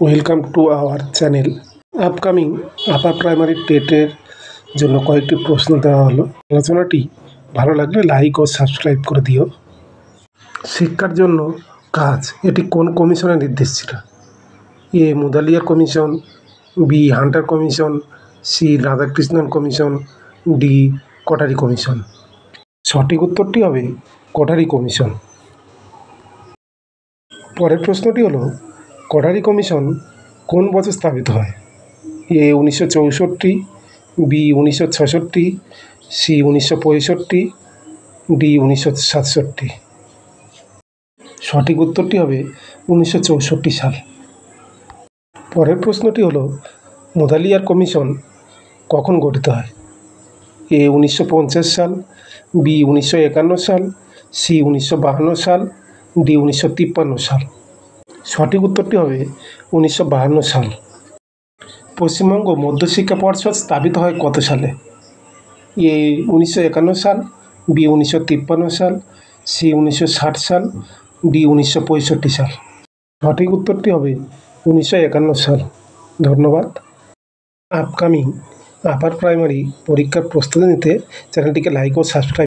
Welcome to our channel. Upcoming upper primary টেটের জন্য কয়েকটি প্রশ্ন দেওয়া হলো। আলোচনাটি ভালো লাগলে লাইক ও সাবস্ক্রাইব করে দিও। শিক্ষার জন্য কাজ, এটি কোন কমিশনের নির্দেশ ছিল? A Mudaliar commission, B Hunter commission, C Radhakrishnan commission, D Kothari commission. সঠিক উত্তরটি হবে কোঠারি কমিশন। পরের প্রশ্নটি হলো, কোঠারি কমিশন কোন বছর স্থাপিত হয়? এ 1964, বি 1966, সি 1965, ডি 1967। সঠিক উত্তরটি হবে 1964 সাল। পরের প্রশ্নটি হলো, মুদালিয়ার কমিশন কখন গঠিত হয়? এ 1950 সাল, বি 1951 সাল, সি 1952 সাল, ডি 1953 সাল। সঠিক উত্তরটি হবে 1952 সাল। পশ্চিমবঙ্গ মধ্যশিক্ষা পর্ষদ স্থাপিত হয় কত সালে? এ 1951 সাল, বি 1953 সাল, সি 1960 সাল, ডি 1965 সাল। সঠিক উত্তরটি হবে 1951 সাল। ধন্যবাদ। আপকামিং আপার প্রাইমারি পরীক্ষার প্রস্তুতি নিতে চ্যানেলটিকে লাইক ও সাবস্ক্রাইব